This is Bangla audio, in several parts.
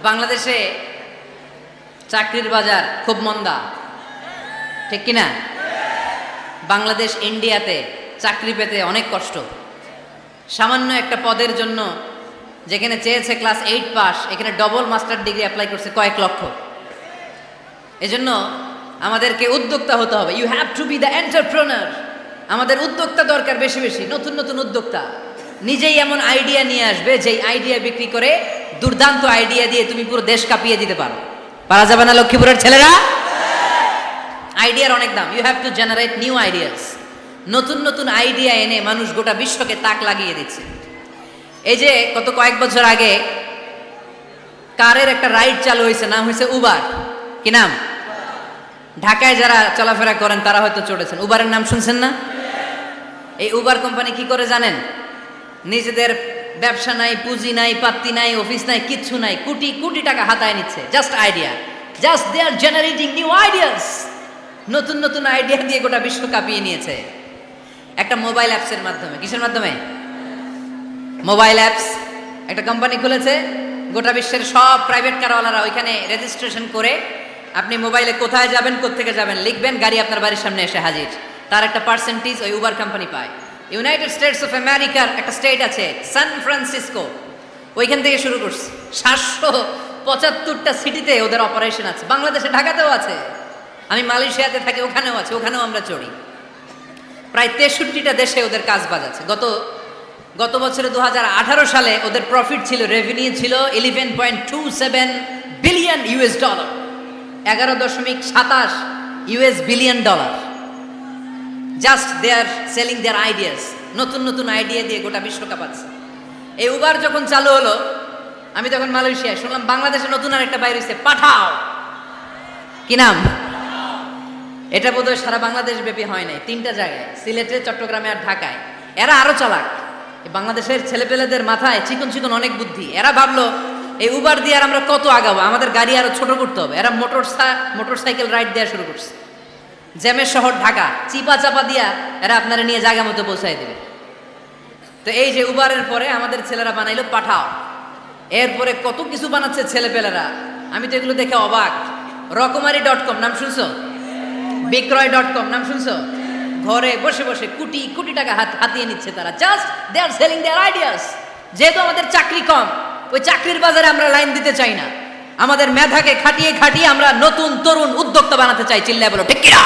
বাংলাদেশে চাকরির বাজার খুব মন্দা, ঠিক কিনা? বাংলাদেশ ইন্ডিয়াতে চাকরি পেতে অনেক কষ্ট। সামান্য একটা পদের জন্য যেখানে চেয়েছে ক্লাস 8 পাস, এখানে ডবল মাস্টার ডিগ্রি অ্যাপ্লাই করছে কয়েক লক্ষ। এজন্য আমাদেরকে উদ্যোক্তা হতে হবে। You have to be the entrepreneur. আমাদের উদ্যোক্তা দরকার, বেশি বেশি নতুন নতুন উদ্যোক্তা। নিজেই এমন আইডিয়া নিয়ে আসবে যেই আইডিয়া বিক্রি করে দুর্দান্ত আইডিয়া দিয়ে তুমি পুরো দেশ কাঁপিয়ে দিতে পারো। পারা যাবে না লক্ষ্মীপুরের ছেলেরা? আইডিয়ার অনেক দাম। You have to generate new ideas. নতুন নতুন আইডিয়া এনে মানুষ গোটা বিশ্বকে তাক লাগিয়ে দিচ্ছে। এই যে গত কয়েক বছর আগে কারের একটা রাইড চালু হয়েছে, নাম হয়েছে উবার। কি নাম? ঢাকায় যারা চলাফেরা করেন তারা হয়তো চড়েছেন। উবারের নাম শুনছেন না? এই উবার কোম্পানি কি করে জানেন? নিজেদের ব্যবসা নাই, পুঁজি নাই, পাত্তি নাই, অফিস নাই, কিচ্ছু নাই, কোটি কোটি টাকা হাতায় নিচ্ছে। Just idea, just they are generating new ideas. নতুন নতুন আইডিয়া দিয়ে গোটা বিশ্ব কাঁপিয়ে নিয়েছে একটা মোবাইল অ্যাপসের মাধ্যমে। কিসের মাধ্যমে? Mobile apps. একটা কোম্পানি খুলেছে, গোটা বিশ্বের সব প্রাইভেট কারওয়ালারা ওইখানে রেজিস্ট্রেশন করে আপনি মোবাইলে কোথায় যাবেন, কোত্থেকে যাবেন লিখবেন, গাড়ি আপনার বাড়ির সামনে এসে হাজির। তার একটা পার্সেন্টেজ ওই উবার কোম্পানি পায়। ইউনাইটেড স্টেটস অফ আমেরিকার একটা স্টেট আছে সান ফ্রান্সিসকো, ওইখান থেকে শুরু করছে। 775টা সিটিতে ওদের অপারেশন আছে। বাংলাদেশে ঢাকাতেও আছে। আমি মালয়েশিয়াতে থাকি, ওখানেও আছে, ওখানেও আমরা চড়ি। প্রায় 63টা দেশে ওদের কাজ বাজ আছে। গত বছরে 2018 সালে ওদের প্রফিট ছিল, রেভিনিউ ছিল 11.27 billion US dollar, 11.27 US billion dollar. Just they are selling their ideas. নতুন নতুন আইডিয়া দিয়ে গোটা বিশ্ব কাঁপাচ্ছে। এই উবার যখন চালু হলো, আমি তখন মালয়েশিয়ায় শুনলাম বাংলাদেশে নতুন আর একটা বাইরে হয়েছে, পাঠাও। কি নাম? এটা বোধহয় সারা বাংলাদেশ ব্যাপী হয় নাই, 3টা জায়গায়, সিলেটে, চট্টগ্রামে আর ঢাকায়। এরা আরো চালাক। বাংলাদেশের ছেলেপেলেদের মাথায় চিকন চিকন অনেক বুদ্ধি। এরা ভাবলো এই উবার দিয়ে আর আমরা কত আগাবো, আমাদের গাড়ি আরো ছোট করতে হবে। এরা মোটরসাইকেল রাইড দেওয়া শুরু করছে। জ্যামের শহর ঢাকা, চিপা চাপা দিয়া এরা আপনারা নিয়ে জায়গা মতো পৌঁছায় দেবে। তো এই যে উবারের পরে আমাদের ছেলেরা বানাইলো পাঠাও। এরপরে কত কিছু বানাচ্ছে ছেলেপেলেরা, আমি তো এগুলো দেখে অবাক। রকমারি.com নাম শুনছো? বিক্রয়.com নাম শুনছো? ঘরে বসে বসে কোটি কোটি টাকা হাতিয়ে নিচ্ছে তারা। Just they are selling their ideas. যেহেতু আমাদের চাকরি কম, ওই চাকরির বাজারে আমরা লাইন দিতে চাই না। আমাদের মেধাকে খাটিয়ে খাটিয়ে আমরা নতুন তরুণ উদ্যোক্তা বানাতে চাই। চিল্লায় বলো ঠিক কিনা?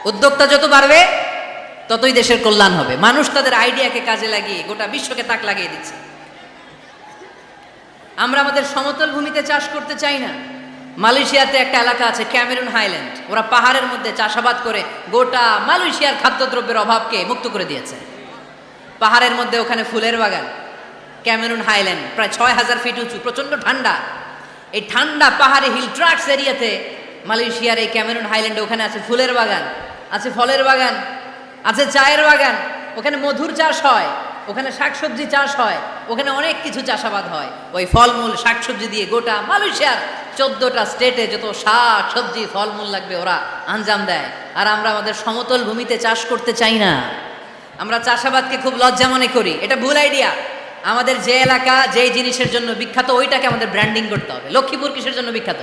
উদ্যোক্তা যত বাড়বে ততই দেশের কল্যাণ হবে। মানুষ তাদের আইডিয়াকে কাজে লাগিয়ে গোটা বিশ্বকে তাক লাগিয়ে দিচ্ছে। আমরা আমাদের সমতল ভূমিতে চাষ করতে চাই না। মালয়েশিয়াতে একটা এলাকা আছে ক্যামেরুন হাইল্যান্ড, ওরা পাহাড়ের মধ্যে চাষাবাদ করে গোটা মালয়েশিয়ার খাদ্যদ্রব্যের অভাবকে মুক্ত করে দিয়েছে। পাহাড়ের মধ্যে ওখানে ফুলের বাগান, ক্যামেরুন হাইল্যান্ড প্রায় 6000 ফিট উঁচু, প্রচন্ড ঠান্ডা। এই ঠান্ডা পাহাড়ি হিল ট্রাক্স এরিয়াতে মালয়েশিয়ার এই ক্যামেরুন হাইল্যান্ডে ওখানে আছে ফুলের বাগান, আছে ফলের বাগান, আছে চায়ের বাগান, ওখানে মধুর চাষ হয়, ওখানে শাকসবজি চাষ হয়, ওখানে অনেক কিছু চাষাবাদ হয়। ওই ফলমূল শাকসবজি দিয়ে গোটা মালয়েশিয়ার 14টা স্টেটে যত শাক সবজি ফলমূল লাগবে ওরা আঞ্জাম দেয়। আর আমরা আমাদের সমতল ভূমিতে চাষ করতে চাই না। আমরা চাষাবাদকে খুব লজ্জা মনে করি। এটা ভুল আইডিয়া। আমাদের যে এলাকা যেই জিনিসের জন্য বিখ্যাত ওইটাকে আমাদের ব্র্যান্ডিং করতে হবে। লক্ষ্মীপুর কিসের জন্য বিখ্যাত?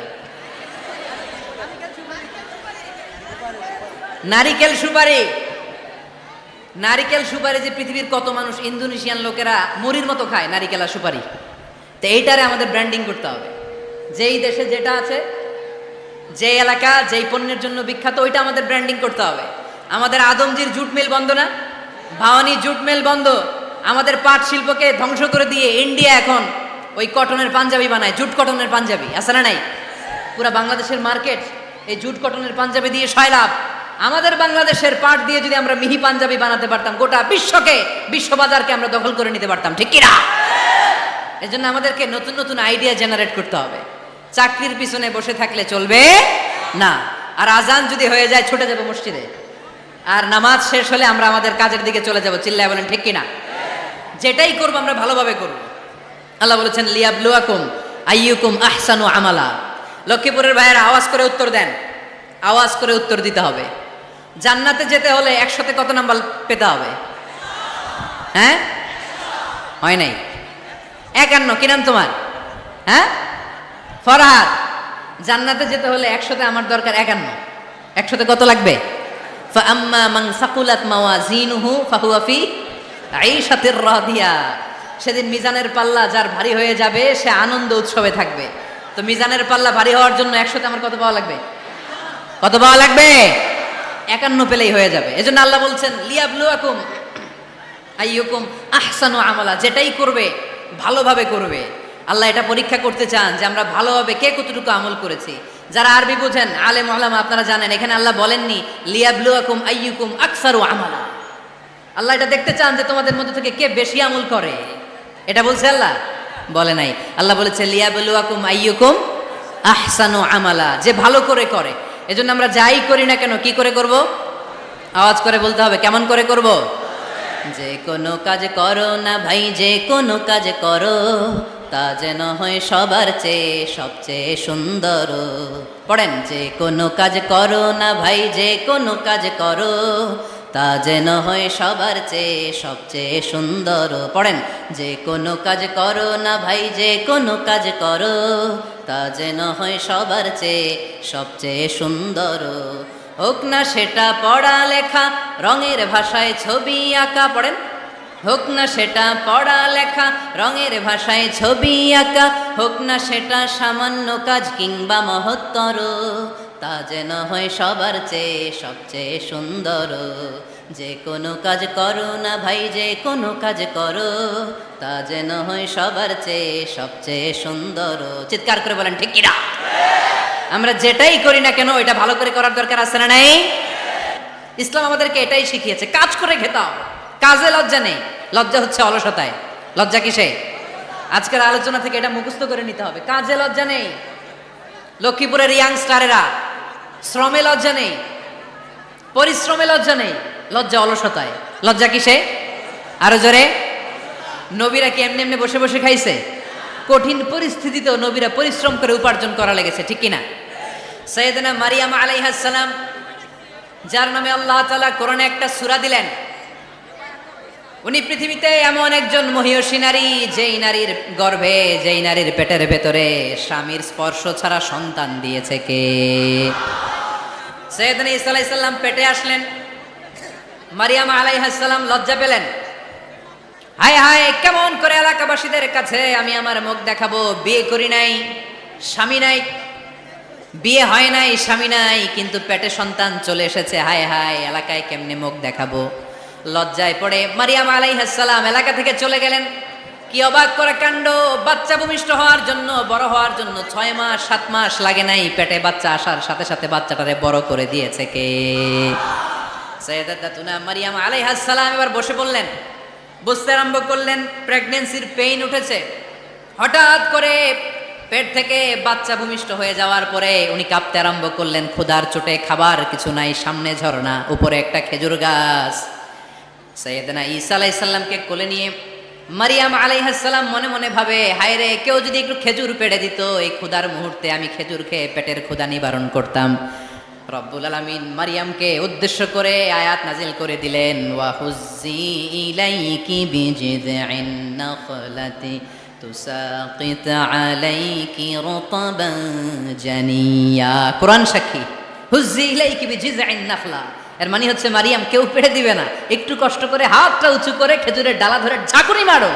নারিকেল সুপারি। নারিকেল সুপারি যে পৃথিবীর কত মানুষ, ইন্দোনেশিয়ান লোকেরা মুড়ির মতো খায় নারিকেল আর সুপারি। তো এইটারে আমাদের ব্র্যান্ডিং করতে হবে। যেই দেশে যেটা আছে, যে এলাকা যেই পণ্যের জন্য বিখ্যাত ওইটা আমাদের ব্র্যান্ডিং করতে হবে। আমাদের আদমজির জুট মিল বন্ধ না? ভাওয়ানি জুট মিল বন্ধ। আমাদের পাট শিল্পকে ধ্বংস করে দিয়ে ইন্ডিয়া এখন ওই কটনের পাঞ্জাবি বানায়, জুট কটনের পাঞ্জাবি। আছে না নাই? পুরা বাংলাদেশের মার্কেট এই জুট কটনের পাঞ্জাবি দিয়ে সয়লাভ। আমাদের বাংলাদেশের পাট দিয়ে যদি আমরা মিহি পাঞ্জাবি বানাতে পারতাম, গোটা বিশ্ববাজারকে আমরা দখল করে নিতে পারতাম, ঠিক কিনা? এজন্য আমাদেরকে নতুন নতুন আইডিয়া জেনারেট করতে হবে। চাকরির পিছনে বসে থাকলে চলবে না। আর আজান যদি হয়ে যায় ছুটে যাবো মসজিদে, আর নামাজ শেষ হলে আমরা আমাদের কাজের দিকে চলে যাব। চিল্লায় বলেন ঠিক কিনা? যেটাই করবো আমরা ভালোভাবে করব। আল্লাহ বলেছেন লিয়াবলুয়াকুম আইয়ুকুম আহসানু আমালা। লক্ষ্মীপুরের ভাইয়েরা আওয়াজ করে উত্তর দেন, আওয়াজ করে উত্তর দিতে হবে। জান্নাতে যেতে হলে 100তে কত নাম্বার পেতে হবে? হ্যাঁ, হয় নাই 51। কি নাম তোমার? হ্যাঁ, ফরহাদ জান্নাতে যেতে হলে 100তে আমার দরকার 51। 100তে কত লাগবে? ফাআম্মা মান সাকুলাত মাওয়াজিনুহু ফাহুয়া ফি আইশাতির রাদিয়া। সেদিন মিজানের পাল্লা যার ভারী হয়ে যাবে সে আনন্দ উৎসবে থাকবে। তো মিজানের পাল্লা ভারী হওয়ার জন্য 100তে আমার কত পাওয়া লাগবে? কত পাওয়া লাগবে? 51 পেলেই হয়ে যাবে। এজন্য আল্লাহ বলছেন লিয়াবলুয়াকুম আইয়ুকুম আহসানু আমালা, যেটাই করবে ভালোভাবে করবে। আল্লাহ এটা পরীক্ষা করতে চান যে আমরা ভালোভাবে কে কতটুকু আমল করেছি। যারা আরবি বোঝেন আলেম ওলামা আপনারা জানেন, এখানে আল্লাহ বলেননি লিয়াবলুয়াকুম আইয়ুকুম আকসারু আমালা। আল্লাহ এটা দেখতে চান যে তোমাদের মধ্যে থেকে কে বেশি আমল করে, এটা বলছে আল্লাহ? বলে নাই। আল্লাহ বলেছে লিয়াবলুয়াকুম আইয়ুকুম আহসানু আমালা, যে ভালো করে করে। এজন্য আমরা যাই করি না কেন কি করে করব? আওয়াজ করে বলতে হবে। কেমন করে করব? যে কোনো কাজ করো না ভাই, যে কোনো কাজ করো তা যেন হয় সবার চেয়ে সবচেয়ে সুন্দর। পড়েন, যে কোনো কাজ করো না ভাই, যে কোনো কাজ করো তা যেন হয় সবার চেয়ে সবচেয়ে সুন্দর। পড়েন, যে কোনো কাজ করো না ভাই, যে কোনো কাজ করো তা যেন হয় সবার চেয়ে সবচেয়ে সুন্দর। হোক না সেটা পড়া লেখা, রঙের ভাষায় ছবি আঁকা। পড়েন, হোক না সেটা পড়া লেখা, রঙের ভাষায় ছবি আঁকা। হোক না সেটা সামান্য কাজ কিংবা মহত্তর, তা যেন হয় সবার চেয়ে সবচেয়ে সুন্দর। যে কোনো কাজ করো না ভাই, যে কোনো কাজ করো তা যেন হয় সবার চেয়ে সবচেয়ে সুন্দর। চিৎকার করে বলেন ঠিক কিনা? আমরা যেটাই করি না কেন এটা ভালো করে করার দরকার আছে না নাই? ইসলাম আমাদেরকে এটাই শিখিয়েছে, কাজ করে খেতে হবে। কাজে লজ্জা নেই, লজ্জা হচ্ছে অলসতায়। লজ্জা কিসে? আজকের আলোচনা থেকে এটা মুখস্থ করে নিতে হবে। কাজে লজ্জা নেই। লক্ষ্মীপুরের ইয়াংস্টারেরা শ্রমে লজ্জা নেই, পরিশ্রমে লজ্জা নেই, লজ্জা অলসতায়। লজ্জা কিসে? আরো জোরে। নবীরা কি এমনি এমনি বসে বসে খাইছে? কঠিন পরিস্থিতিতেও নবীরা পরিশ্রম করে উপার্জন করা লেগেছে, ঠিক কিনা? সাইয়েদনা মারিয়াম আলাইহিস সালাম, যার নামে আল্লাহ তাআলা কোরআনে একটা সূরা দিলেন, উনি পৃথিবীতে এমন একজন মহিয়সী নারী, যেই নারীর গর্ভে, যেই নারীর পেটের ভেতরে স্বামীর স্পর্শ ছাড়া সন্তান দিয়েছে কে? সাইয়েদনা ঈসা আলাইহিস সালাম পেটে আসলেন। মারিয়াম আলাইহিস সালাম লজ্জা পেলেন। হায় হায়, কেমন করে এলাকাবাসীদের কাছে আমি আমার মুখ দেখাবো? বিয়ে করি নাই, স্বামী নাই, বিয়ে হয় নাই, স্বামী নাই, কিন্তু পেটে সন্তান চলে এসেছে। হায় হায়, এলাকায় কেমনে মুখ দেখাবো? লজ্জায় পড়ে মারিয়াম আলাইহিস সালাম এলাকা থেকে চলে গেলেন। কি অবাক করা কাণ্ড! বাচ্চা ভূমিষ্ঠ হওয়ার জন্য, বড় হওয়ার জন্য 6 মাস 7 মাস লাগে নাই, পেটে বাচ্চা আসার সাথে সাথে বাচ্চাটারে বড় করে দিয়েছে কে? সাইয়েদাতুনা মারিয়াম আলাইহিস সালাম এবার বসে পড়লেন, বুঝতে আরম্ভ করলেন প্রেগন্যান্সির পেইন উঠেছে। হঠাৎ করে পেট থেকে বাচ্চা ভূমিষ্ঠ হয়ে যাওয়ার পরে উনি কাঁপতে আরম্ভ করলেন। ক্ষুধার চোটে খাবার কিছু নাই, সামনে ঝর্ণা, উপরে একটা খেজুর গাছ। সাইয়েদনা ঈসা আলাইহিস সালামকে কোলে নিয়ে মারিয়াম আলাইহিস সালাম মনে মনে ভাবে, হায় রে, কেউ যদি একটু খেজুর পেড়ে দিত, এই ক্ষুধার মুহূর্তে আমি খেজুর খেয়ে পেটের ক্ষুধা নিবারণ করতাম। রব্বুল আলামিন মারিয়ামকে উদ্দেশ্য করে আয়াত নাজিল করে দিলেন, ওয়া হুজ্জি ইলাইকি বিজিযিন নাখলাতি তুসাকিত আলাইকি রুতাবান জানিয়া। কোরআন সাক্ষী, হুজ্জি ইলাইকি বিজিযিন নাখলা, এর মানে হচ্ছে মারিয়াম কেউ পেড়ে দিবে না, একটু কষ্ট করে হাতটা উঁচু করে খেজুরের ডালা ধরে ঝাঁকুনি মারো,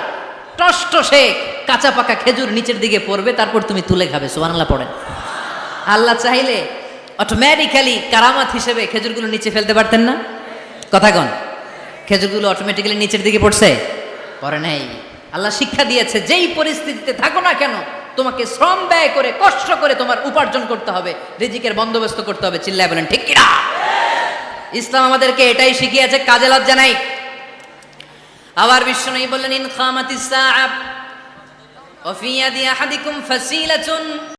টষ্ট সে কাঁচা পাকা খেজুর নিচের দিকে পড়বে, তারপর তুমি তুলে খাবে। সুবহানাল্লাহ পড়েন। আল্লাহ চাইলে অটোমেটিক্যালি কারামাত হিসেবে খেজুরগুলো নিচে ফেলতে পারতেন না? কথা কন, খেজুরগুলো অটোমেটিক্যালি নিচের দিকে পড়ছে? পড়ে নাই। আল্লাহ শিক্ষা দিয়েছে, যেই পরিস্থিতিতে থাকো না কেন তোমাকে শ্রম ব্যয় করে কষ্ট করে তোমার উপার্জন করতে হবে, রিজিকের বন্দোবস্ত করতে হবে। চিল্লায় বলেন ঠিক কিনা? ইসলাম আমাদেরকে এটাই শিখিয়েছে, কাজে লজ্জা নাই। আবার বিশ্বনবী বললেন, ইন খামাতিস সাআ ওয়া ফি ইয়াদি আহাদিকুম ফাসিলাতুন